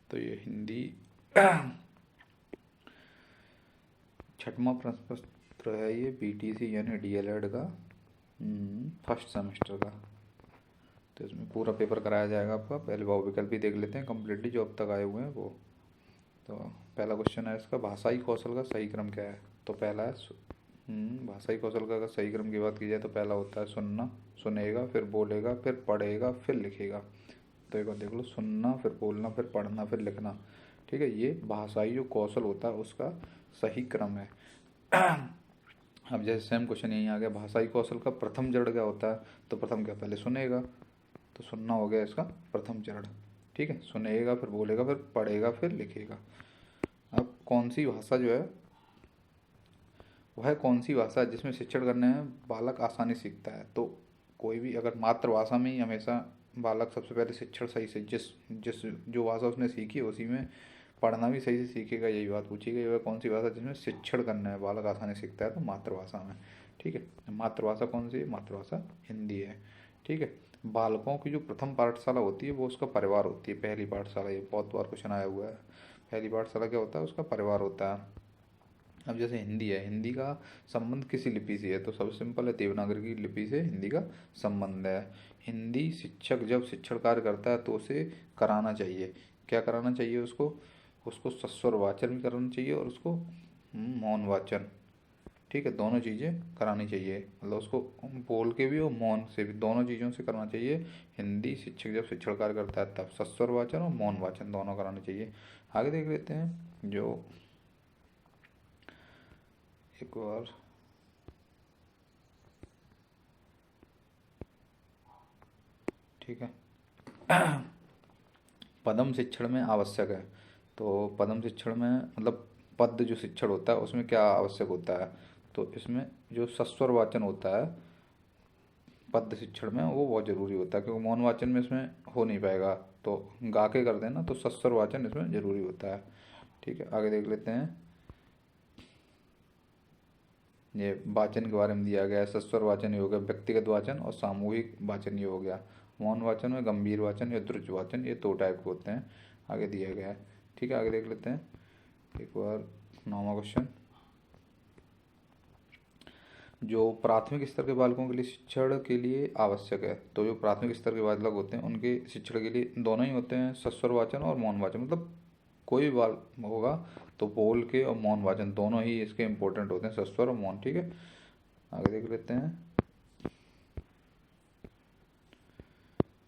तो ये हिंदी छठवां प्रश्न पत्र है ये, बीटीसी यानी डीएलएड का फर्स्ट सेमेस्टर का। तो इसमें पूरा पेपर कराया जाएगा आपका। पहले वो विकल्प भी देख लेते हैं कंप्लीटली जो अब तक आए हुए हैं वो। तो पहला क्वेश्चन है इसका, भाषाई कौशल का सही क्रम क्या है। तो पहला है भाषाई कौशल का अगर सही क्रम की बात की जाए तो पहला होता है सुनना, सुनेगा, फिर बोलेगा, फिर पढ़ेगा, फिर लिखेगा। तो एक बार देख लो, सुनना, फिर बोलना, फिर पढ़ना, फिर लिखना। ठीक है, ये भाषाई जो कौशल होता है उसका सही क्रम है। अब जैसे सेम क्वेश्चन यहीं आ गया, भाषाई कौशल का प्रथम चरण क्या होता है। तो प्रथम क्या, पहले सुनेगा, तो सुनना हो गया इसका प्रथम चरण। ठीक है, सुनेगा, फिर बोलेगा, फिर पढ़ेगा, फिर लिखेगा। अब कौन सी भाषा जो है, वह कौन सी भाषा है जिसमें शिक्षण करने में बालक आसानी सीखता है। तो कोई भी अगर मातृभाषा में ही हमेशा बालक सबसे पहले शिक्षण सही से जिस जिस जो भाषा उसने सीखी उसी में पढ़ना भी सही से सीखेगा। यही बात पूछी गई, वह कौन सी भाषा जिसमें शिक्षण करना है बालक आसानी सीखता है। तो मातृभाषा में। ठीक है, मातृभाषा कौन सी है, मातृभाषा हिंदी है। ठीक है, बालकों की जो प्रथम पाठशाला होती है वो उसका परिवार होती है, पहली पाठशाला। ये बहुत बार क्वेश्चन आया हुआ है, पहली पाठशाला क्या होता है, उसका परिवार होता है। अब जैसे हिंदी है, हिंदी का संबंध किसी लिपि से है। तो सबसे सिंपल है, देवनागरी की लिपि से हिंदी का संबंध है। हिंदी शिक्षक जब शिक्षण कार्य करता है तो उसे कराना चाहिए, क्या कराना चाहिए उसको, उसको सस्वर वाचन भी कराना चाहिए और उसको मौन वाचन। ठीक है, दोनों चीज़ें करानी चाहिए, मतलब उसको बोल के भी और मौन से भी, दोनों चीज़ों से करना चाहिए। हिंदी शिक्षक जब शिक्षण कार्य करता है तब सस्वर वाचन और मौन वाचन दोनों कराने चाहिए। आगे देख लेते हैं जो एक और, ठीक है, पदम शिक्षण में आवश्यक है। तो पदम शिक्षण में मतलब पद जो शिक्षण होता है उसमें क्या आवश्यक होता है। तो इसमें जो सस्वर वाचन होता है पद शिक्षण में वो बहुत ज़रूरी होता है, क्योंकि मौन वाचन में इसमें हो नहीं पाएगा। तो गा के कर देना, तो सस्वर वाचन इसमें ज़रूरी होता है। ठीक है, आगे देख लेते हैं। ये वाचन के बारे में दिया गया है, सस्वर वाचन ये हो गया व्यक्तिगत वाचन और सामूहिक वाचन ये हो गया। मौन वाचन में गंभीर वाचन या द्रुज वाचन, ये दो टाइप के होते हैं, आगे दिया गया है। ठीक है, आगे देख लेते हैं एक बार 9वां क्वेश्चन, जो प्राथमिक स्तर के बालकों के लिए शिक्षण के लिए आवश्यक है। तो जो प्राथमिक स्तर के बालक होते हैं उनके शिक्षण के लिए दोनों ही होते हैं, सस्वर वाचन और मौन वाचन। मतलब कोई भी बाल होगा तो बोल के और मौन वाचन दोनों ही इसके इम्पोर्टेंट होते हैं, सस्वर और मौन। ठीक है, आगे देख लेते हैं।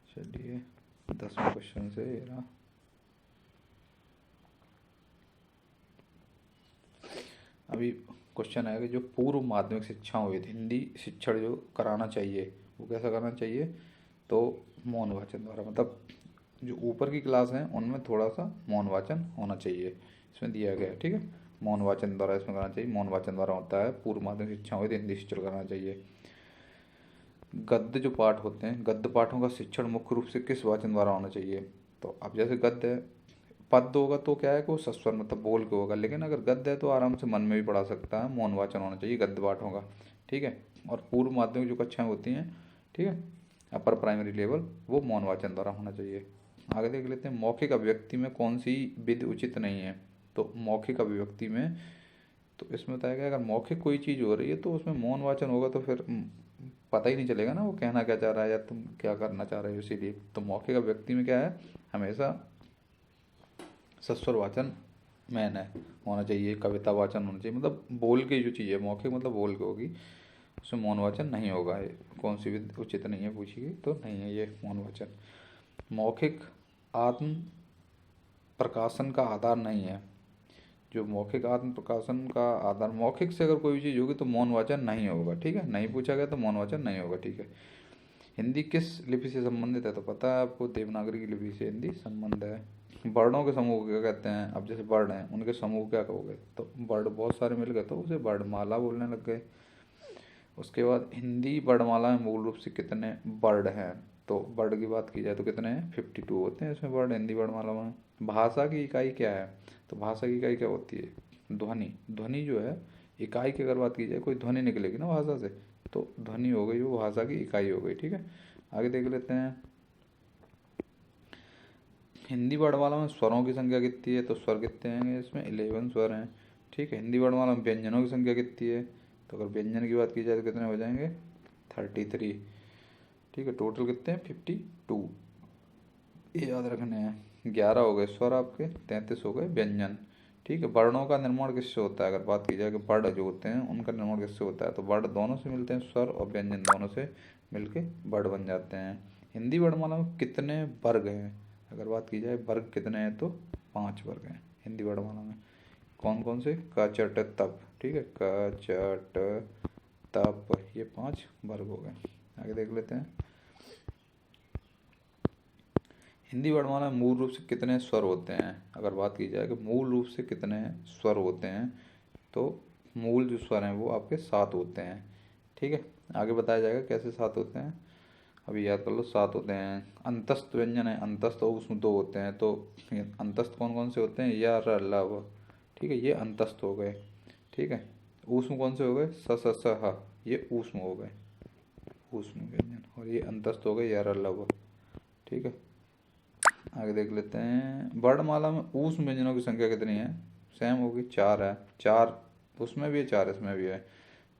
चलिए 10वें क्वेश्चन से ये रहा। अभी क्वेश्चन आएगा, जो पूर्व माध्यमिक शिक्षा हुई थी हिंदी शिक्षण जो कराना चाहिए वो कैसा करना चाहिए। तो मौन वाचन द्वारा, मतलब जो ऊपर की क्लास हैं उनमें थोड़ा सा मौन वाचन होना चाहिए, इसमें दिया गया है। ठीक है, मौन वाचन द्वारा इसमें करना चाहिए, मौन वाचन द्वारा होता है पूर्व माध्यमिक शिक्षा हुई थी हिंदी शिक्षण कराना चाहिए। गद्य जो पाठ होते हैं, गद्य पाठों का शिक्षण मुख्य रूप से किस वाचन द्वारा होना चाहिए। तो अब जैसे गद्य है, पद होगा तो क्या है कि वो सस्वर मतलब बोल के होगा, लेकिन अगर गद्य है तो आराम से मन में भी पढ़ा सकता है, मौन वाचन होना चाहिए गद्य पाठों का। ठीक है, और पूर्व माध्यमिक जो कक्षाएं होती हैं, ठीक है, अपर प्राइमरी लेवल, वो मौन वाचन द्वारा होना चाहिए। आगे देख लेते हैं, मौखिक अभिव्यक्ति में कौन सी विधि उचित नहीं है। तो मौखिक अभिव्यक्ति में, तो इसमें बताया गया अगर मौखिक कोई चीज़ हो रही है तो उसमें मौन वाचन होगा तो फिर पता ही नहीं चलेगा ना वो कहना क्या चाह रहा है या तुम क्या करना चाह रहे हो। इसीलिए तो मौखिक अभिव्यक्ति में क्या है, हमेशा सस्वर वाचन मैन है, होना चाहिए, कविता वाचन होना चाहिए, मतलब बोल के जो चीज़ है मौखिक मतलब बोल के होगी, उसमें मौन वाचन नहीं होगा। ये कौन सी भी उचित नहीं है पूछी गई तो नहीं है ये मौन वाचन। मौखिक आत्म प्रकाशन का आधार नहीं है। जो मौखिक आत्म प्रकाशन का आधार, मौखिक से अगर कोई भी चीज़ होगी तो मौन वाचन नहीं होगा। ठीक है, नहीं पूछा गया तो मौन वाचन नहीं होगा। ठीक है, हिंदी किस लिपि से संबंधित है। तो पता है आपको, देवनागरी की लिपि से हिंदी संबंध है। वर्णों के समूह को क्या कहते हैं। अब जैसे वर्ण हैं उनके समूह क्या कहोगे, तो वर्ण बहुत सारे मिल गए तो उसे वर्णमाला बोलने लग गए। उसके बाद हिंदी वर्णमाला में मूल रूप से कितने वर्ण हैं। तो वर्ण की बात की जाए तो कितने हैं, 52 होते हैं इसमें वर्ण हिंदी वर्णमाला में। भाषा की इकाई क्या है। तो भाषा की इकाई क्या होती है, ध्वनि। ध्वनि जो है इकाई की अगर बात की जाए, कोई ध्वनि निकलेगी ना भाषा से, तो ध्वनि हो गई वो भाषा की इकाई हो गई। ठीक है, आगे देख लेते हैं। हिंदी वर्णमाला में स्वरों की संख्या कितनी है, तो स्वर कितने हैं इसमें 11 स्वर हैं। ठीक है, हिंदी वर्णमाला में व्यंजनों की संख्या कितनी है, तो अगर व्यंजन की बात की जाए तो कितने हो जाएंगे 33। ठीक है, टोटल कितने हैं 52, ये याद रखने हैं। 11 हो गए स्वर आपके, 33 हो गए व्यंजन। ठीक है, वर्णों का निर्माण किससे होता है, अगर बात की जाए कि वर्ण जो होते हैं उनका निर्माण किससे होता है, तो वर्ण दोनों से मिलते हैं, स्वर और व्यंजन दोनों से मिलके वर्ण बन जाते हैं। हिंदी वर्णमाला में कितने वर्ग हैं, अगर बात की जाए वर्ग कितने हैं, तो 5 वर्ग हैं हिंदी वर्णमाला में। कौन कौन से, क चट तप। ठीक है, क चट तप, ये 5 वर्ग हो गए। आगे देख लेते हैं। हिंदी वर्णमाला में मूल रूप से कितने स्वर होते हैं, अगर बात की जाए कि मूल रूप से कितने स्वर होते हैं, तो मूल जो स्वर हैं वो आपके 7 होते हैं। ठीक है, आगे बताया जाएगा कैसे 7 होते हैं, अभी याद कर लो। 7 होते हैं। अंतस्थ व्यंजन है, अंतस्थ और उसमें 2 होते हैं, तो अंतस्थ कौन कौन से होते हैं, या र ल व। ठीक है, ये अंतस्थ हो गए। ठीक है, ऊष्म कौन से हो गए, स स ह, ये ऊष्म हो गए, ऊष्म व्यंजन। और ये अंतस्थ हो गए, या र ल व। ठीक है, आगे देख लेते हैं। वर्णमाला में ऊष्म व्यंजनों की संख्या कितनी है, सेम होगी, 4 है। 4 उसमें भी है, 4 इसमें भी है।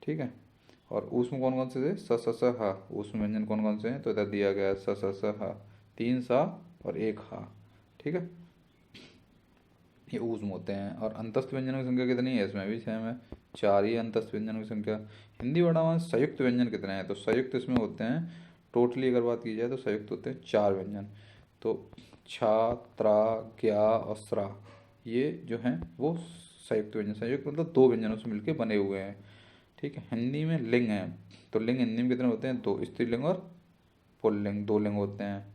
ठीक है, और ऊष्म कौन कौन से थे, स स ह। ऊष्म व्यंजन कौन कौन से हैं, तो इधर दिया गया है स स ह, 3 सा और 1 हा। ठीक है, ये ऊष्म होते हैं। और अंतस्थ व्यंजनों की संख्या कितनी है, इसमें भी सेम है, 4 ही अंतस्थ व्यंजनों की संख्या। हिंदी वर्णमाला में संयुक्त व्यंजन कितने हैं, तो संयुक्त इसमें होते हैं, टोटली अगर बात की जाए तो संयुक्त होते हैं 4 व्यंजन। तो छा, त्रा, ज्ञा और स्रा, ये जो हैं वो संयुक्त व्यंजन। संयुक्त मतलब 2 व्यंजनों से मिलकर बने हुए हैं। ठीक है, हिंदी में लिंग है, तो लिंग हिंदी में कितने होते हैं, 2, स्त्रीलिंग और पुल्लिंग, 2 लिंग होते हैं।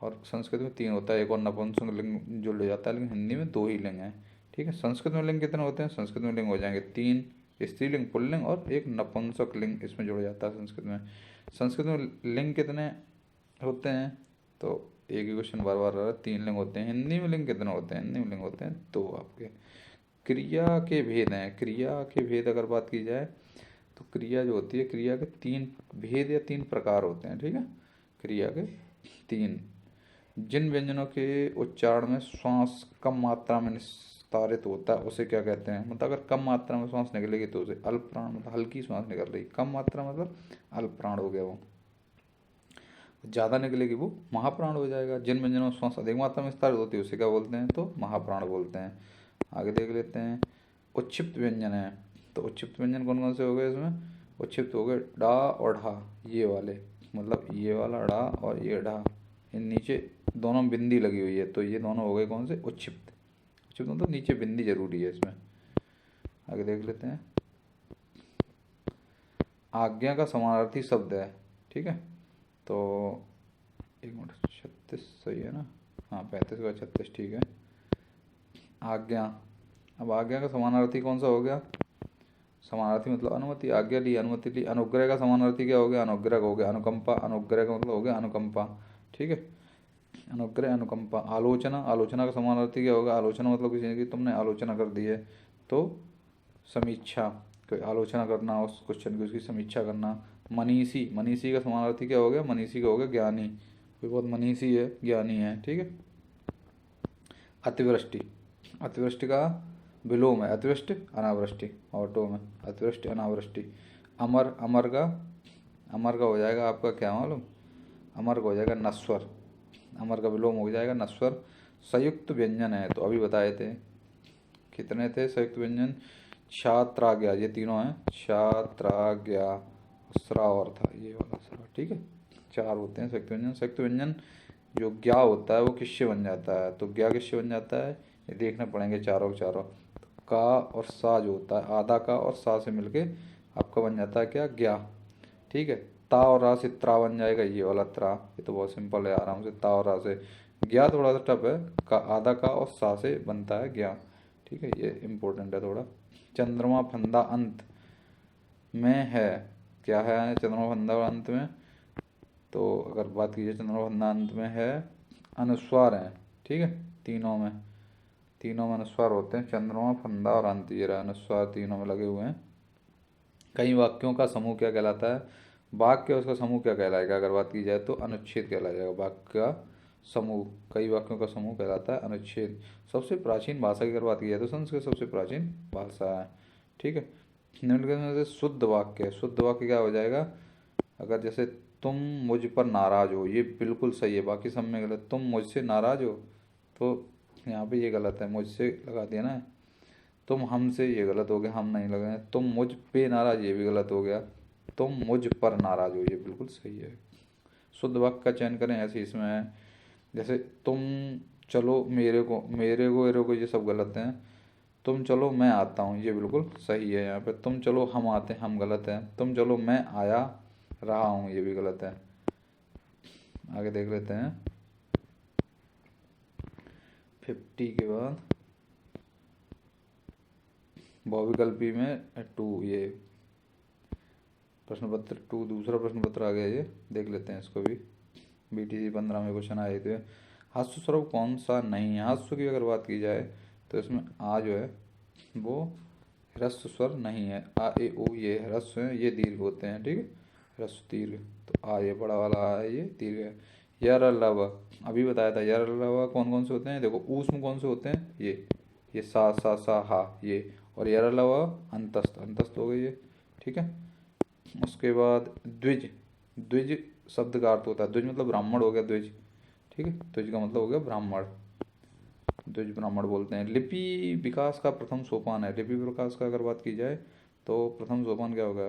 और संस्कृत में 3 होता है, एक और नपुंसक लिंग जुड़ जाता है, लेकिन हिंदी में 2 ही लिंग हैं। ठीक है, संस्कृत में लिंग कितने होते हैं, संस्कृत में लिंग हो जाएंगे 3, स्त्रीलिंग पुल्लिंग और एक नपुंसक लिंग इसमें जुड़ जाता है संस्कृत में। संस्कृत में लिंग कितने होते हैं, तो एक ही क्वेश्चन बार बार आ रहा है, 3 लिंग होते हैं। हिंदी में लिंग कितने होते हैं, हिंदी में लिंग होते हैं 2 आपके। क्रिया के भेद हैं, क्रिया के भेद अगर बात की जाए तो क्रिया जो होती है, क्रिया के 3 भेद या 3 प्रकार होते हैं। ठीक है, क्रिया के 3, जिन व्यंजनों के उच्चारण में श्वास कम मात्रा में निस्तारित होता है उसे क्या कहते हैं, मतलब अगर कम मात्रा में श्वास निकलेगी तो उसे अल्प प्राण, मतलब हल्की श्वास निकल रही, कम मात्रा मतलब अल्प प्राण हो गया वो, ज़्यादा निकलेगी वो महाप्राण हो जाएगा। जिन व्यंजनों में श्वास अधिक मात्रा में विस्तारित होती है उसे क्या बोलते हैं, तो महाप्राण बोलते हैं। आगे देख लेते हैं। उच्छिप्त व्यंजन है, तो उच्छिप्त व्यंजन कौन कौन से हो गए इसमें, उच्छिप्त हो गए डा और ढा, ये वाले, मतलब ये वाला डा और ये ढा, इन नीचे दोनों में बिंदी लगी हुई है, तो ये दोनों हो गए कौन से, उच्छिप्त। उच्छिप्त मतलब नीचे बिंदी जरूरी है इसमें। आगे देख लेते हैं। आज्ञा का समानार्थी शब्द है। ठीक है, तो 1 मिनट, 36 सही है ना, हाँ 35 का 36 ठीक है। आज्ञा, अब आज्ञा का समानार्थी कौन सा हो गया, समानार्थी मतलब अनुमति, आज्ञा ली, अनुमति ली। अनुग्रह का समानार्थी क्या हो गया, अनुग्रह हो गया। अनुकंपा, अनुग्रह का मतलब हो गया अनुकंपा। ठीक है, अनुग्रह अनुकंपा। आलोचना, आलोचना का समानार्थी क्या होगा, आलोचना मतलब किसी की तुमने आलोचना कर दी है, तो समीक्षा, कोई आलोचना करना उस क्वेश्चन की, उसकी समीक्षा करना। मनीषी, मनीषी का समानार्थी क्या हो गया, मनीषी का हो गया ज्ञानी, कोई बहुत मनीषी है, ज्ञानी है। ठीक है, अतिवृष्टि, अतिवृष्टि का विलोम है अतिवृष्टि अनावृष्टि, ऑटो में अतिवृष्टि अनावृष्टि। अमर, अमर का हो जाएगा आपका क्या मालूम, अमर का हो जाएगा नस्वर, अमर का विलोम हो जाएगा नस्वर। संयुक्त व्यंजन है, तो अभी बताए थे कितने थे संयुक्त व्यंजन, छात्राज्ञा, ये तीनों हैं, छात्राज्ञा, स्रा और था ये वाला स्रा। ठीक है, 4 होते हैं संयुक्त व्यंजन। संयुक्त व्यंजन जो ज्ञा होता है वो किससे बन जाता है, तो ज्ञा किससे बन जाता है, ये देखना पड़ेंगे चारों के चारों। तो का और सा जो होता है, आधा का और सा से मिलके आपका बन जाता है क्या, ज्ञा। ठीक है, ता और रा से त्रा बन जाएगा, ये वाला त्रा, ये तो बहुत सिंपल है, आराम से ता और रा से। ज्ञा थोड़ा सा टफ है, का आधा का और सा से बनता है ज्ञा। ठीक है, ये इम्पोर्टेंट है थोड़ा। चंद्रमा फंदा अंत में है, क्या है चंद्रमा फंदा अंत में, तो अगर बात कीजिए चंद्रमा फंदा अंत में है, अनुस्वार है। ठीक है, तीनों में, तीनों में अनुस्वार होते हैं, चंद्रमा फंदा और अंत, ये रहा अनुस्वार तीनों में लगे हुए हैं। कई वाक्यों का समूह क्या कहलाता है, वाक्य उसका समूह क्या कहलाएगा, अगर बात की जाए तो अनुच्छेद कहलाएगा, वाक्य का समूह, कई वाक्यों का समूह कहलाता है अनुच्छेद। सबसे प्राचीन भाषा की अगर बात की जाए तो संस्कृत सबसे प्राचीन भाषा है। ठीक है। निम्नलिखित में से शुद्ध वाक्य, शुद्ध वाक्य क्या हो जाएगा? अगर जैसे तुम मुझ पर नाराज हो, ये बिल्कुल सही है, बाकी सब में गलत। तुम मुझसे नाराज हो, तो यहाँ पे ये गलत है, मुझसे लगा दिया ना। तुम हमसे, ये गलत हो गया, हम नहीं लगाए। तुम मुझ पे नाराज, ये भी गलत हो गया। तुम मुझ पर नाराज हो, ये बिल्कुल सही है। शुद्ध वाक्य का चयन करें, ऐसे इसमें है जैसे तुम चलो मेरे को, ये सब गलत हैं। तुम चलो मैं आता हूँ, ये बिल्कुल सही है। यहाँ पे तुम चलो हम आते हैं, हम गलत है। तुम चलो मैं आया रहा हूँ, ये भी गलत है। आगे देख लेते हैं 50 के बाद बहुविकल्पी में 2, ये प्रश्न पत्र 2 दूसरा प्रश्न पत्र आ गया, ये देख लेते हैं इसको भी। BTC 15 में क्वेश्चन आए थे। हास्य स्वरूप कौन सा नहीं है? हास्य की अगर बात की जाए तो इसमें आ जो है वो ह्रस्व स्वर नहीं है। आ ए ओ ये ह्रस्व हैं, ये दीर्घ होते हैं। ठीक है, ह्रस्व दीर्घ। तो आ ये बड़ा वाला आ है, ये दीर्घ है। यर अलावा अभी बताया था, यर अलावा कौन कौन से होते हैं? देखो ऊष्म कौन से होते हैं? ये सा हा ये। और यर अलावा अंतस्थ, अंतस्थ हो गई ये। ठीक है। उसके बाद द्विज, द्विज शब्द का अर्थ होता है, द्विज मतलब ब्राह्मण हो गया द्विज। ठीक है, द्विज का मतलब हो गया ब्राह्मण, द्विज ब्राह्मण बोलते हैं। लिपि विकास का प्रथम सोपान है। लिपि विकास का अगर बात की जाए तो प्रथम सोपान क्या होगा?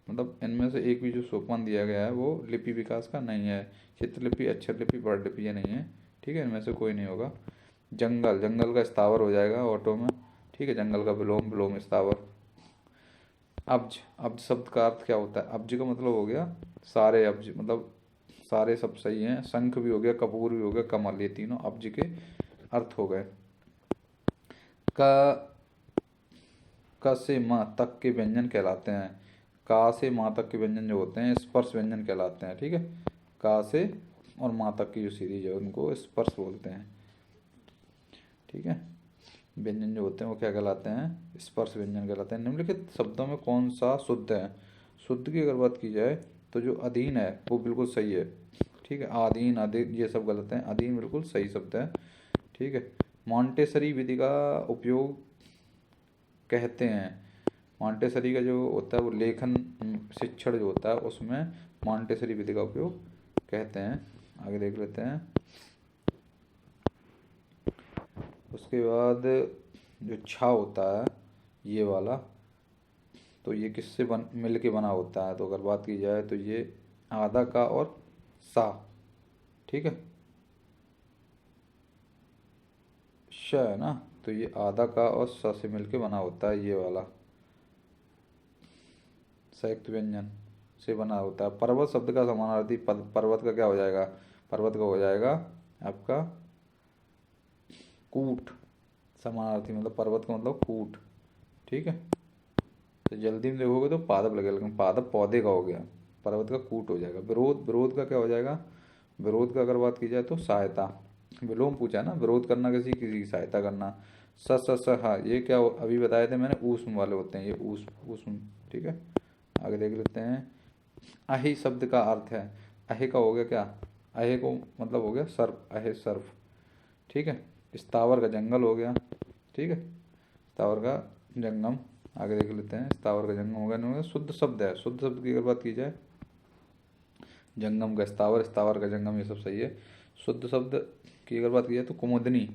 मतलब इनमें से एक भी जो सोपान दिया गया है वो लिपि विकास का नहीं है। चित्रलिपि, अक्षर लिपि, वर्णलिपि, ये नहीं है। ठीक है, इनमें से कोई नहीं होगा। जंगल, जंगल का स्थावर हो जाएगा ऑटो में। ठीक है, जंगल का विलोम, विलोम स्थावर। अब्ज, अब्ज शब्द का अर्थ क्या होता है? अब्ज का मतलब हो गया सारे अब्ज, मतलब सारे सब सही हैं। शंख भी हो गया, कपूर भी हो गया, कमल, ये तीनों अब्ज के अर्थ हो गए। क क से म तक के व्यंजन कहलाते हैं। का से माँ तक के व्यंजन जो होते हैं स्पर्श व्यंजन कहलाते हैं। ठीक है, का से और माँ तक की जो सीरीज है उनको स्पर्श बोलते हैं। ठीक है, व्यंजन जो होते हैं वो क्या कहलाते हैं? स्पर्श व्यंजन कहलाते हैं। निम्नलिखित शब्दों में कौन सा शुद्ध है? शुद्ध की अगर बात की जाए तो जो अधीन है वो बिल्कुल सही है। ठीक है, आधीन, अधीन ये सब गलत हैं, अधीन बिल्कुल सही शब्द है। ठीक है। मॉन्टेसरी विधि का उपयोग कहते हैं। मॉन्टेसरी का जो होता है वो लेखन शिक्षण जो होता है उसमें मॉन्टेसरी विधि का उपयोग कहते हैं। आगे देख लेते हैं। उसके बाद जो छा होता है ये वाला, तो ये किससे मिल के बना होता है? तो अगर बात की जाए तो ये आधा का और सा। ठीक है, श है ना, तो ये आधा का और सा से मिल के बना होता है ये वाला, संयुक्त व्यंजन से बना होता है। पर्वत शब्द का समानार्थी पर्वत का क्या हो जाएगा? पर्वत का हो जाएगा आपका कूट। समानार्थी मतलब पर्वत का मतलब कूट। ठीक है, तो जल्दी में देखोगे तो पादप लगेगा, लेकिन पादप पौधे का हो गया, पर्वत का कूट हो जाएगा। विरोध, विरोध का क्या हो जाएगा? विरोध का अगर बात की जाए तो सहायता। विलोम पूछा है ना, विरोध करना, किसी किसी की सहायता करना। हाँ, ये क्या अभी बताए थे मैंने, ऊष्म वाले होते हैं ये, ऊष्म। ठीक है, आगे देख लेते हैं। अहि शब्द का अर्थ है, अहि का हो गया क्या? अहि को मतलब हो गया सर्प, अहि सर्प। ठीक है, स्थावर का जंगल हो गया। ठीक है, स्थावर का जंगम। आगे देख लेते हैं, स्थावर का जंगम हो गया, नहीं हो गया? शुद्ध शब्द है, शुद्ध शब्द की अगर बात की जाए, जंगम का स्थावर, स्थावर का जंगम, ये सब सही है। शुद्ध शब्द की अगर बात की जाए तो कुमुदनी,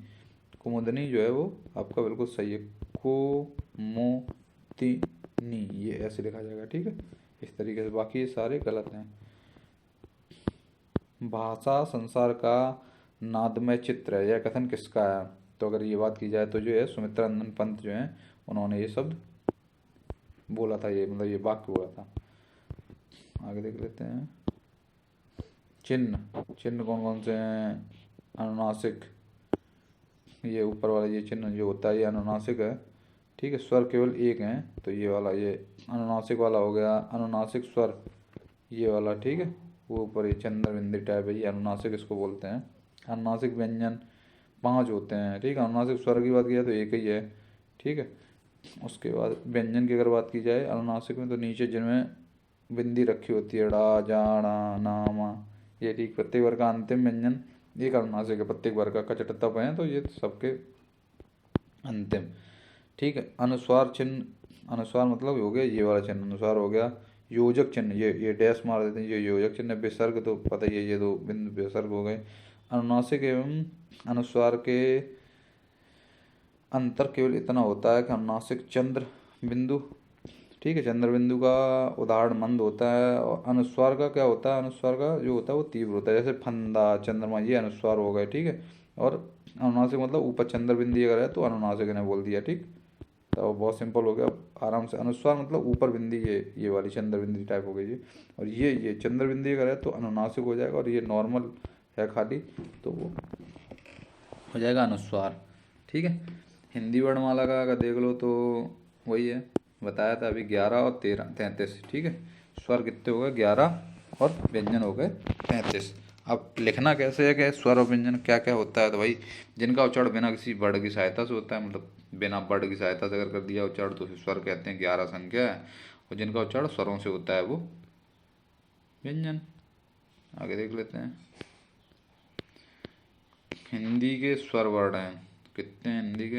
कुमुदनी जो है वो आपका बिल्कुल सही है। कुमोदिनी, ये ऐसे लिखा जाएगा। ठीक है, इस तरीके से, बाकी ये सारे गलत हैं। भाषा संसार का नादमय चित्र है, यह कथन किसका है? तो अगर ये बात की जाए तो जो है सुमित्रा नंदन पंत जो है उन्होंने ये शब्द बोला था, ये मतलब ये वाक्य हुआ था। आगे देख लेते हैं। चिन्ह, चिन्ह कौन कौन से हैं? अनुनासिक, ये ऊपर वाला ये चिन्ह जो होता है ये अनुनासिक है। ठीक है, स्वर केवल एक हैं, तो ये वाला ये अनुनासिक वाला हो गया, अनुनासिक स्वर ये वाला। ठीक है, वो ऊपर ये चंद्र बिंदी टाइप है, ये अनुनासिक इसको बोलते हैं। अनुनासिक व्यंजन 5 होते हैं। ठीक है, अनुनासिक स्वर की बात की जाए तो एक ही है। ठीक है, उसके बाद व्यंजन की अगर बात की जाए अनुनासिक में, तो नीचे जिनमें बिंदी रखी होती है, डा, जा, णा, ना, मा, ये ठीक। प्रत्येक वर्ग का अंतिम व्यंजन एक अनुनासिक है, प्रत्येक वर्ग का कचट तप है, तो ये सबके अंतिम। ठीक है। अनुस्वार चिन्ह, अनुस्वार मतलब हो गया ये वाला चिन्ह, अनुस्वार हो गया। योजक चिन्ह, ये डैश मार देते हैं, ये योजक चिन्ह। विसर्ग तो पता ही है, ये दो बिंदु विसर्ग हो गए। अनुनासिक एवं अनुस्वार के अंतर केवल इतना होता है कि अनुनासिक चंद्र बिंदु, ठीक है, चंद्र बिंदु का उदाहरण मंद होता है, और अनुस्वार का क्या होता है, अनुस्वार का जो होता है वो तीव्र होता है, जैसे फंदा, चंद्रमा, ये अनुस्वार हो गए। ठीक है। और अनुनासिक मतलब ऊपर चंद्र बिंदी अगर है तो अनुनासिक ने बोल दिया। ठीक। तो बहुत सिंपल हो गया आराम से। अनुस्वार मतलब ऊपर बिंदी, ये वाली चंद्र बिंदी टाइप हो गई ये। और ये चंद्र बिंदी अगर है तो अनुनासिक हो जाएगा, और ये नॉर्मल है खाली तो वो हो जाएगा अनुस्वार। ठीक है। हिंदी वर्णमाला का अगर देख लो तो वही है, बताया था अभी, 11 और 13, 33। ठीक है। स्वर कितने हो गए, 11, और व्यंजन हो गए 33। अब लिखना कैसे है कि स्वर और व्यंजन क्या क्या होता है, तो भाई जिनका उच्चारण बिना किसी वर्ड की सहायता से होता है, मतलब बिना वर्ड की सहायता से अगर कर दिया उच्चारण तो उसे स्वर कहते हैं, 11 संख्या है। और जिनका उच्चारण स्वरों से होता है वो व्यंजन। आगे देख लेते हैं। हिंदी के स्वर वर्ण हैं कितने हैं हिंदी के,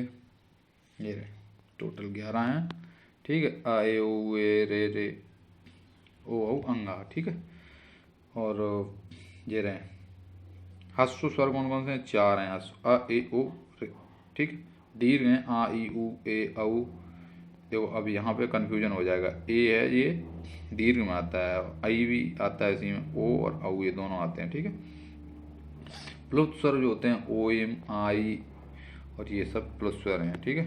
ये रहे, टोटल 11 हैं। ठीक है। आ ए उ ए रे रे ओ औ अंगा। ठीक है। और ये रहे हस्व स्वर कौन कौन से हैं, 4 हैं हस्व, अ ए ओ रे। ठीक। दीर्घ हैं आ ई उ ए औ। देखो अब यहाँ पे कन्फ्यूजन हो जाएगा, ए है ये दीर्घ में आता है, आई भी आता है इसी में, ओ और औ ये दोनों आते हैं। ठीक है। प्लुत स्वर जो होते हैं ओ एम आई, और ये सब प्लस स्वर हैं। ठीक है।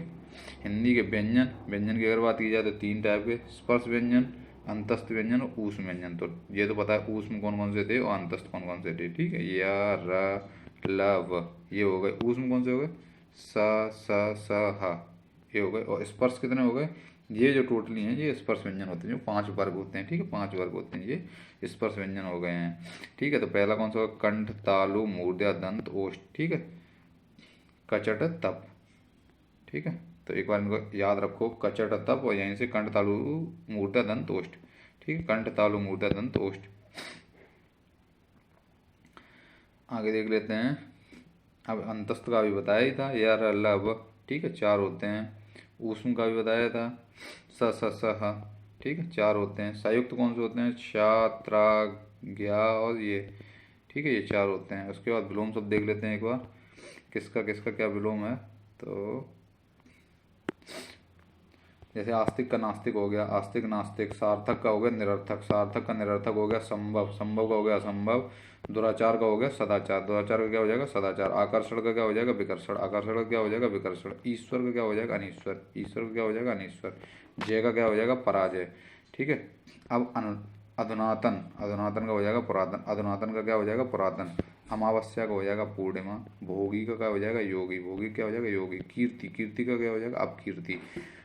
हिंदी के व्यंजन, व्यंजन की अगर बात की जाए तो 3 टाइप के, स्पर्श व्यंजन, अंतस्थ व्यंजन और ऊष्म व्यंजन। तो ये तो पता है ऊष्म कौन कौन से थे और अंतस्थ कौन कौन से थे। ठीक है। या र ल व ये हो गए। ऊष्म कौन से हो गए, स ह ये हो गए। और स्पर्श कितने हो गए, ये जो टोटली हैं ये स्पर्श व्यंजन होते हैं, जो 5 वर्ग होते हैं। ठीक है। 5 वर्ग होते हैं, ये स्पर्श व्यंजन हो गए हैं। ठीक है। तो पहला कौन सा होगा, कंठ, तालु, मूर्धा, दंत, ओष्ठ। ठीक है। कचट, तप। ठीक है। तो एक बार इनको याद रखो, कचट, तप, और यहीं से कंठ, तालु, मूर्धा, दंत, ओष्ठ। ठीक है। कंठ, तालु, मूर्धा, दंत, ओष्ठ। आगे देख लेते हैं। अब अंतस्थ का भी बताया ही था, या र ल व। ठीक है। 4 होते हैं। ऊष्म का भी बताया था, स ह। ठीक है। 4 होते हैं। संयुक्त कौन से होते हैं, क्षा, त्रा, ज्ञा और ये। ठीक है। ये 4 होते हैं। उसके बाद विलोम शब्द देख लेते हैं एक बार, किसका किसका क्या विलोम है। तो जैसे आस्तिक का नास्तिक हो गया, आस्तिक नास्तिक। सार्थक का हो गया निरर्थक, सार्थक का निरर्थक हो गया संभव, संभव का हो गया असंभव। दुराचार का हो गया सदाचार, दुराचार का क्या हो जाएगा सदाचार। आकर्षण का क्या हो जाएगा विकर्षण, आकर्षण का क्या हो जाएगा विकर्षण। ईश्वर का क्या हो जाएगा अनीश्वर, ईश्वर का क्या हो जाएगा अनीश्वर। जय का क्या हो जाएगा पराजय। ठीक है। अब अधुनातन, अधुनातन का हो जाएगा पुरातन, अधुनातन का क्या हो जाएगा पुरातन। अमावस्या का हो जाएगा पूर्णिमा। भोगी का क्या हो जाएगा योगी, भोगी क्या हो जाएगा योगी। कीर्ति, कीर्ति का क्या हो जाएगा अपकीर्ति।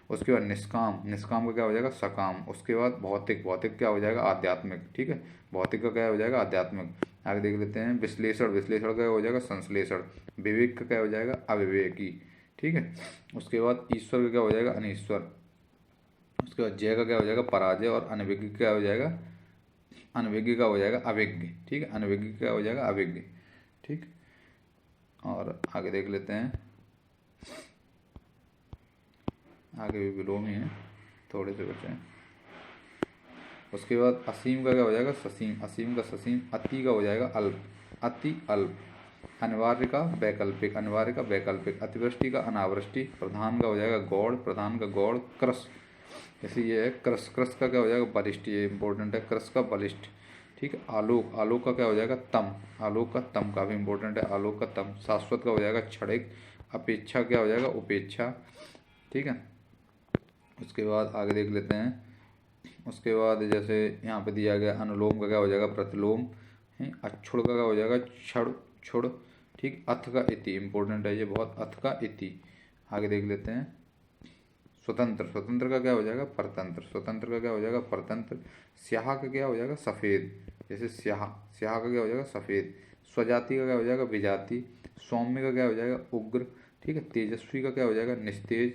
उसके बाद निष्काम, निष्काम का क्या हो जाएगा सकाम। उसके बाद भौतिक, भौतिक क्या हो जाएगा आध्यात्मिक। ठीक है। भौतिक का क्या हो जाएगा आध्यात्मिक। आगे देख लेते हैं। विश्लेषण, विश्लेषण का क्या हो जाएगा संश्लेषण। विवेक का क्या हो जाएगा अविवेकी। ठीक है। उसके बाद ईश्वर का क्या हो जाएगा अनीश्वर। उसके बाद जय का क्या हो जाएगा पराजय, और अनभिज्ञ का क्या हो जाएगा, अनभिज्ञ का हो जाएगा अभिज्ञ। ठीक है। अनभिज्ञ का क्या हो जाएगा अभिज्ञ। ठीक। और आगे देख लेते हैं, आगे भी विलोम ही है, थोड़े से बचे हैं। उसके बाद असीम का क्या हो जाएगा ससीम, असीम का ससीम। अति का हो जाएगा अल्प, अति अल्प। अनिवार्य का वैकल्पिक, अनिवार्य का वैकल्पिक। अतिवृष्टि का अनावृष्टि। प्रधान का हो जाएगा गौड़, प्रधान का गौड़। क्रस, जैसे ये है क्रस, क्रस का क्या हो जाएगा बलिष्ठ, ये इंपॉर्टेंट है, क्रस का बलिष्ठ। ठीक है। आलोक, आलोक का क्या हो जाएगा तम, आलोक का तम काफ़ी इंपॉर्टेंट है, आलोक का तम। शाश्वत का हो जाएगा क्षणिक। अपेक्षा क्या हो जाएगा उपेक्षा। ठीक है। उसके बाद आगे देख लेते हैं। उसके बाद जैसे यहाँ पे दिया गया अनुलोम का क्या हो जाएगा प्रतिलोम है। अक्षुण का क्या हो जाएगा क्षण, क्षुड़। ठीक। अथ का इति इंपॉर्टेंट है ये बहुत, अथ का इति। आगे देख लेते हैं। स्वतंत्र, स्वतंत्र का क्या हो जाएगा परतंत्र, स्वतंत्र का क्या हो जाएगा परतंत्र। स्याह का क्या हो जाएगा सफ़ेद, जैसे स्याह, स्याह का क्या हो जाएगा सफ़ेद। स्वजाति का क्या हो जाएगा विजाति। सौम्य का क्या हो जाएगा उग्र। ठीक है। तेजस्वी का क्या हो जाएगा निस्तेज।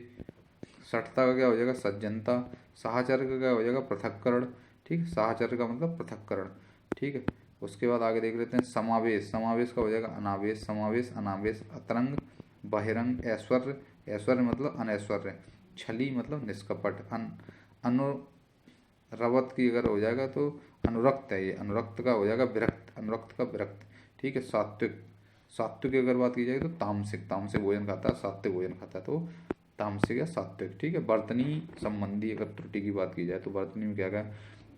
सठता का क्या हो जाएगा सज्जनता। साहचर्य का क्या हो जाएगा पृथक्करण। ठीक है। साहचर्य का मतलब पृथक्करण। ठीक है। उसके बाद आगे देख लेते हैं समावेश। समावेश का हो जाएगा अनावेश, समावेश, अनावेश, अतरंग, बहिरंग, ऐश्वर्य, ऐश्वर्य मतलब अनैश्वर्य, छली मतलब निष्कपट, अनुरवत की अगर हो जाएगा तो अनुरक्त है, ये अनुरक्त का हो जाएगा विरक्त, अनुरक्त का विरक्त, ठीक है। सात्विक, सात्विक की अगर बात की जाए तो तामसिक, तामसिक भोजन खाता है, सात्विक भोजन खाता है तो तामसिक या सात्विक, ठीक है। वर्तनी संबंधी अगर त्रुटि की बात की जाए तो वर्तनी में क्या क्या,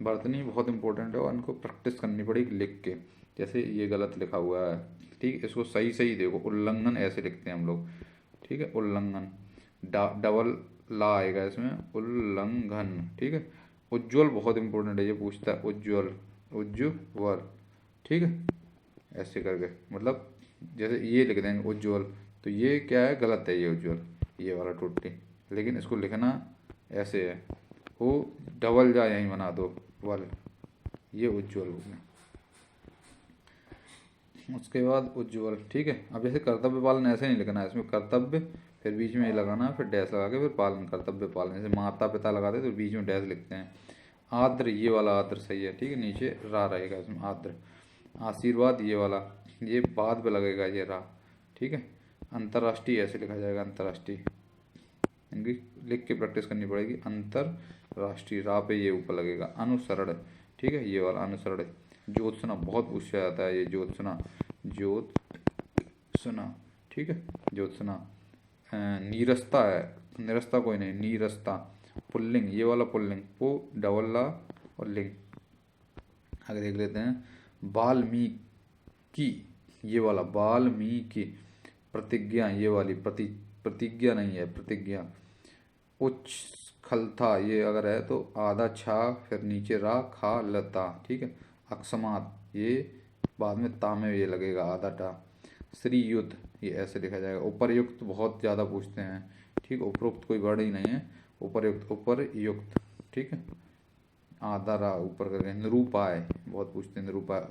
वर्तनी बहुत इंपॉर्टेंट है और इनको प्रैक्टिस करनी पड़ेगी लिख के। जैसे ये गलत लिखा हुआ है, ठीक, इसको सही सही देखो, उल्लंघन ऐसे लिखते हैं हम लोग, ठीक है, उल्लंघन, डबल ला आएगा इसमें, उल्लंघन, ठीक है। उज्ज्वल बहुत इंपॉर्टेंट है, ये पूछता है उज्ज्वल, उज्ज्वल, ठीक है, ऐसे करके, मतलब जैसे ये लिख देंगे उज्ज्वल तो ये क्या है, गलत है ये उज्ज्वल, ये वाला टोटली, लेकिन इसको लिखना ऐसे है, वो डबल जा यहीं बना दो वल, ये उज्ज्वल हो गया। उसके बाद उज्ज्वल, ठीक है। अब जैसे कर्तव्य पालन ऐसे नहीं लिखना है, इसमें कर्तव्य फिर बीच में ये लगाना है, फिर डैश लगा के फिर पालन, कर्तव्य पालन, जैसे माता पिता लगाते तो बीच में डैश लिखते हैं। आद्र, ये वाला आद्र सही है, ठीक है, नीचे रा रहेगा इसमें आद्र। आशीर्वाद, ये वाला, ये बाद में लगेगा ये रा, ठीक है। अंतर्राष्ट्रीय ऐसे लिखा जाएगा, अंतर्राष्ट्रीय, इनकी लिख के प्रैक्टिस करनी पड़ेगी, अंतर्राष्ट्रीय, रा पे ये ऊपर लगेगा। अनुसरण, ठीक है, ये वाला अनुसरण। ज्योत्सना बहुत पूछा जाता है, ये ज्योत्सना, ज्योत्सना, ठीक है, ज्योत्सना। नीरसता है, निरस्ता कोई नहीं, नीरसता। पुल्लिंग, ये वाला पुल्लिंग, पु डबल ला और लिंग। आगे देख लेते हैं वाल्मीकि, ये वाला वाल्मीकि। प्रतिज्ञा, ये वाली प्रतिज्ञा नहीं है, प्रतिज्ञा। उच्छलता, ये अगर है तो आधा छा फिर नीचे रा खा लता, ठीक है। अकस्मात, ये बाद में ता में ये लगेगा आधा टा। श्री युद्ध, ये ऐसे लिखा जाएगा। उपरयुक्त बहुत ज़्यादा पूछते हैं, ठीक, उपरोक्त कोई वर्ड ही नहीं है, उपरयुक्त, उपरयुक्त, ठीक है, आधा रा ऊपर करके। निरूपाय बहुत पूछते हैं, निरूपाय।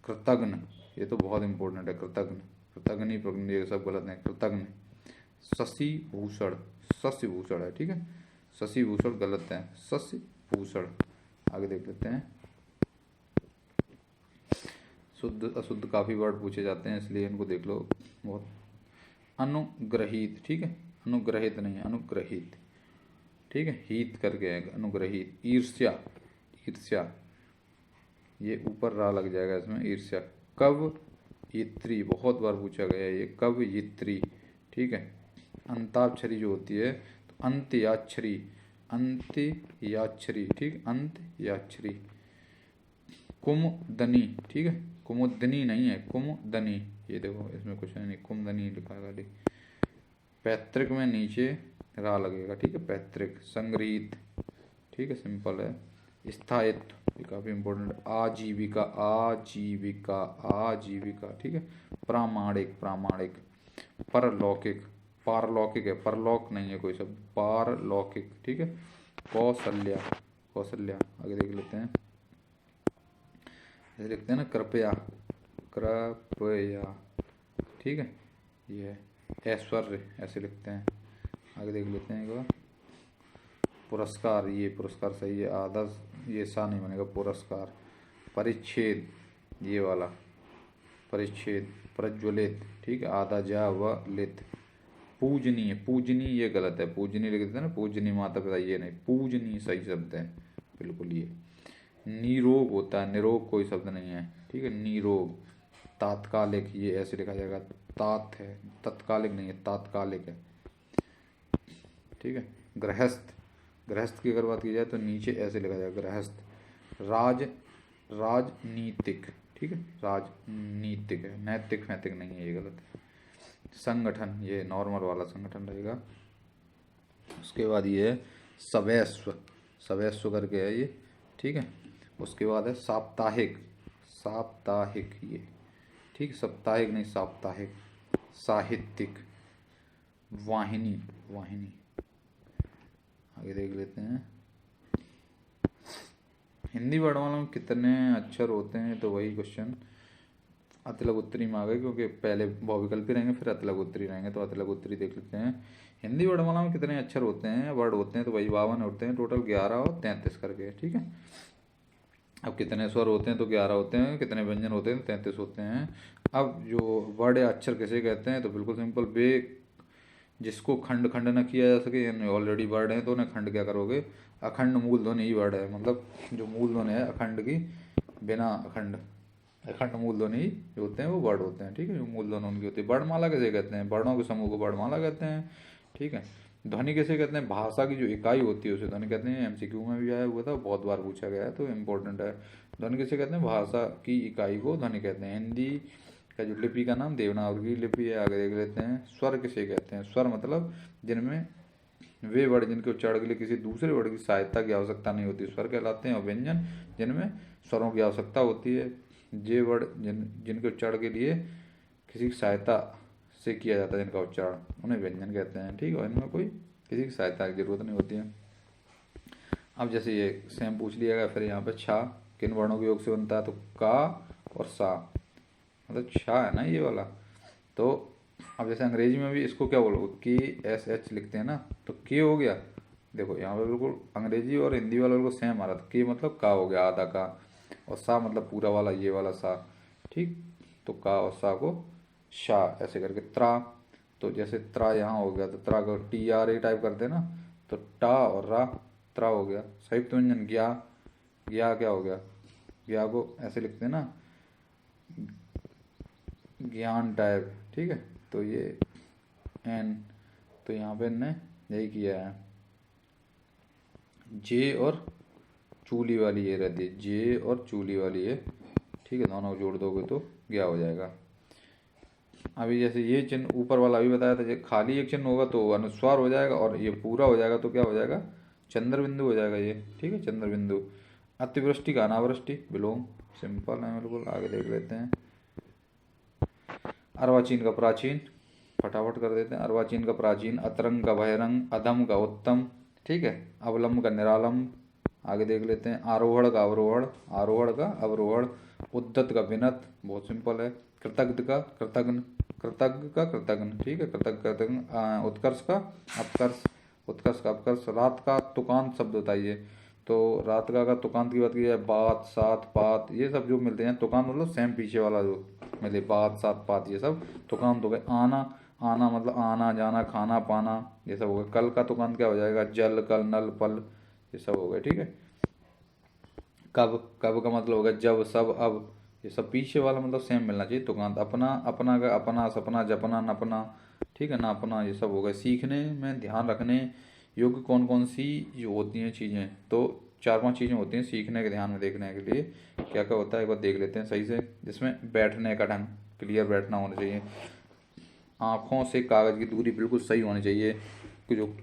कृतघ्न, ये तो बहुत इंपॉर्टेंट है, कृतघ्न, कृतघ्न, ये सब गलत है, कृतघ्न। शशि भूषण, शशि भूषण है, ठीक है, शशि भूषण गलत है, शशि भूषण। आगे देख लेते हैं शुद्ध अशुद्ध काफ़ी वर्ड पूछे जाते हैं, इसलिए इनको देख लो बहुत। अनुग्रहित, ठीक है, अनुग्रहित नहीं, अनुग्रहित, ठीक है, हित करके है, अनुग्रहित। ईर्ष्या, ईर्ष्या, ये ऊपर रा लग जाएगा इसमें, ईर्ष्या। कवयित्री, बहुत बार पूछा गया है ये, कवयित्री, ठीक है। अंताक्षरी जो होती है तो अंत्याक्षरी, अंत्याक्षरी, ठीक, अंत्याक्षरी। कुमुदनी, ठीक है, कुमुदनी नहीं है, कुमुदनी, ये देखो इसमें कुछ है नहीं, कुमुदनी लिखा है खाली। पैतृक में नीचे रा लगेगा, ठीक है, पैतृक। संग्रहित, ठीक है, सिंपल है। स्थायित्व, ये काफ़ी इंपॉर्टेंट है। आजीविका, आजीविका, आजीविका, ठीक है। प्रामाणिक, प्रामाणिक। परलौकिक, पारलौकिक है, परलौक नहीं है कोई शब्द, पारलौकिक, ठीक है। कौशल्या, कौशल्या। आगे देख लेते हैं, ऐसे लिखते हैं ना, कृपया, कृपया, ठीक है, ये है। ऐश्वर्य ऐसे लिखते हैं। आगे देख लेते हैं एक बार। पुरस्कार, ये पुरस्कार सही है, आधा ये सा नहीं बनेगा, पुरस्कार। परिच्छेद, ये वाला परिच्छेद। प्रज्वलित, ठीक है, आधा जा व लित। पूजनीय, पूजनीय ये गलत है, पूजनीय लिख देते हैं ना, पूजनीय माता पिता, ये नहीं, पूजनीय सही शब्द है बिल्कुल ये। निरोग होता है, निरोग कोई शब्द नहीं है, ठीक है, निरोग। तात्कालिक, ये ऐसे लिखा जाएगा, तात है, तत्कालिक नहीं है, तात्कालिक है, ठीक है। गृहस्थ, गृहस्थ की अगर बात की जाए तो नीचे ऐसे लिखा जाएगा, गृहस्थ। राज, राजनीतिक, ठीक है, राजनीतिक है, नैतिक नैतिक नहीं है, ये गलत है। संगठन, ये नॉर्मल वाला संगठन रहेगा। उसके बाद ये है सवैस्व, सवैस्व करके है ये, ठीक है। उसके बाद है साप्ताहिक, साप्ताहिक ये, ठीक, साप्ताहिक नहीं, साप्ताहिक। साहित्यिक। वाहिनी, वाहिनी। आगे देख लेते हैं हिंदी वर्णमाला में कितने अक्षर होते हैं, तो वही क्वेश्चन अतिलघु उत्तरी में आ गए, क्योंकि पहले बहुविकल्पी रहेंगे फिर अतिलघु उत्तरी रहेंगे, तो अतिलघु उत्तरी देख लेते हैं। हिंदी वर्णमाला में कितने अक्षर होते हैं, वर्ड होते हैं, तो वही 52 होते हैं टोटल, 11 और 33 करके, ठीक है। अब कितने स्वर होते हैं तो 11 होते हैं, कितने व्यंजन होते हैं 33 होते हैं। अब जो वर्ड या अक्षर किसे कहते हैं, तो बिल्कुल सिंपल, वे जिसको खंड खंड न किया जा सके, यानी ऑलरेडी वर्ड है तो उन्हें खंड क्या करोगे, अखंड मूल ध्वनि ही वर्ड है। मतलब जो मूल ध्वनि है अखंड की, बिना अखंड, अखंड मूल ध्वनि जो होते हैं वो वर्ड होते हैं। ठीक है, जो मूल ध्वनि उनकी होती है। वर्णमाला किसे कहते हैं, वर्णों के समूह को वर्णमाला कहते हैं। ठीक है। ध्वनि किसे कहते हैं, भाषा की जो इकाई होती है उसे ध्वनि कहते हैं। एमसीक्यू में भी आया हुआ था, बहुत बार पूछा गया है तो इम्पोर्टेंट है। ध्वनि किसे कहते हैं, भाषा की इकाई को ध्वनि कहते हैं। हिंदी का जो लिपि का नाम देवनागरी लिपि है, आगे देख लेते हैं। स्वर किसे कहते हैं, स्वर मतलब जिनमें वे वर्ड जिनके उच्चारण के लिए किसी दूसरे वर्ड की सहायता की आवश्यकता नहीं होती, स्वर कहलाते हैं। और व्यंजन जिनमें स्वरों की आवश्यकता होती है, जे वर्ड जिनके उच्चारण के लिए किसी की सहायता से किया जाता है जिनका उच्चारण, उन्हें व्यंजन कहते हैं। ठीक है, और इनमें कोई किसी की सहायता की जरूरत नहीं होती है। अब जैसे ये सेम पूछ लिया गया, फिर यहाँ पे छा किन वर्णों के योग से बनता है, तो का और सा, मतलब छा है ना ये वाला। तो अब जैसे अंग्रेजी में भी इसको क्या बोलोगे, के एस एच लिखते हैं ना, तो के हो गया। देखो यहाँ पे बिल्कुल अंग्रेजी और हिंदी वाला बिल्कुल सेम आ रहा था। के मतलब का हो गया, आधा का, और सा मतलब पूरा वाला, ये वाला सा। ठीक, तो का और सा को शा ऐसे करके। त्रा, तो जैसे त्रा यहाँ हो गया, तो त्रा को टी आर ए टाइप करते हैं ना, तो टा और रा, त्रा हो गया। संयुक्त व्यंजन ज्ञा, ज्ञा क्या हो गया, ज्ञा को ऐसे लिखते हैं ना, ज्ञान टाइप। ठीक है, तो ये एन, तो यहाँ पे इनने यही किया है। जे और चूली वाली ये रहती है, जे और चूली वाली है। ठीक है, दोनों को जोड़ दोगे तो क्या हो जाएगा। अभी जैसे ये चिन्ह ऊपर वाला अभी बताया था, जो खाली एक चिन्ह होगा तो अनुस्वार हो जाएगा, और ये पूरा हो जाएगा तो क्या हो जाएगा, चंद्र बिंदु हो जाएगा ये। ठीक है, चंद्र बिंदु। अतिवृष्टि का अनावृष्टि, विलोम, सिंपल है बिल्कुल। आगे देख लेते हैं। अर्वाचीन का प्राचीन, फटाफट कर देते हैं। अर्वाचीन का प्राचीन, अतरंग का बहिरंग, अधम का उत्तम। ठीक है, अवलंब का निरालंब। आगे देख लेते हैं। आरोहण का अवरोहण, आरोहण का अवरोहण। उद्दत का विनत, बहुत सिंपल है। कृतज्ञ का कृतज्ञ, कृतज्ञ का कृतज्ञ। ठीक है, कृतज्ञ कृतज्ञ। उत्कर्ष का अपकर्ष, उत्कर्ष का अपकर्ष। रात का तुकांत शब्द बताइए, तो रात का अगर तुकांत की बात की जाए, बात सात पात, ये सब जो मिलते हैं तुकांत, मतलब सेम पीछे वाला जो मिले, बात सात पात, ये सब तुकांत हो गए। आना, आना मतलब आना जाना, खाना पाना, ये सब हो गए। कल का तुकांत क्या हो जाएगा, जल कल नल पल, ये सब हो गए। ठीक है। कब, कब का मतलब हो गया जब सब अब, ये सब पीछे वाला मतलब सेम मिलना चाहिए तुकांत। अपना, अपना का अपना, सपना जपना नपना। ठीक है ना, अपना, ये सब हो गए। सीखने में ध्यान रखने योग्य कौन कौन सी जो होती हैं चीज़ें, तो 4-5 चीज़ें होती हैं सीखने के ध्यान में देखने के लिए। क्या क्या होता है एक बार देख लेते हैं सही से। जिसमें बैठने का ढंग, क्लियर बैठना होना चाहिए। आँखों से कागज़ की दूरी बिल्कुल सही होनी चाहिए। कि जो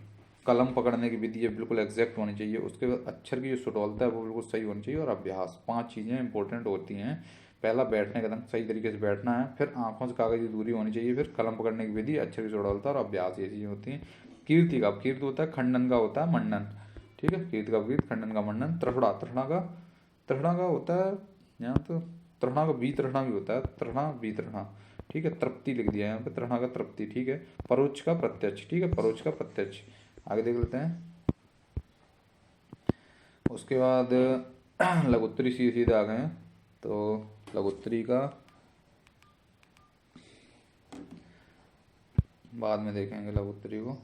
कलम पकड़ने की विधि है बिल्कुल एग्जैक्ट होनी चाहिए। उसके बाद अक्षर की जो सुडौलता है वो बिल्कुल सही होनी चाहिए। और अभ्यास, 5 चीज़ें इंपॉर्टेंट होती हैं। पहला, बैठने का ढंग, सही तरीके से बैठना है। फिर आँखों से कागज़ की दूरी होनी चाहिए। फिर कलम पकड़ने की विधि, अक्षर की सुडौलता और अभ्यास, ये चीज़ें होती हैं। कीर्ति का, कीर्ति होता है खंडन का होता है मंडन। ठीक है, कीर्ति का कीर्ति, खंडन का मंडन। तृष्णा, तृष्णा का होता है यहाँ तो, तृष्णा का वितृष्णा भी होता है, तृष्णा वितृष्णा। ठीक है, तृप्ति लिख दिया है यहाँ पे, तृष्णा का तृप्ति। ठीक है, परोक्ष का प्रत्यक्ष। ठीक है, परोक्ष का प्रत्यक्ष। आगे देख लेते हैं। उसके बाद लघुत्तरी सीधे सीधे आ गए हैं, तो लघुत्तरी का बाद में देखेंगे लघुत्तरी को।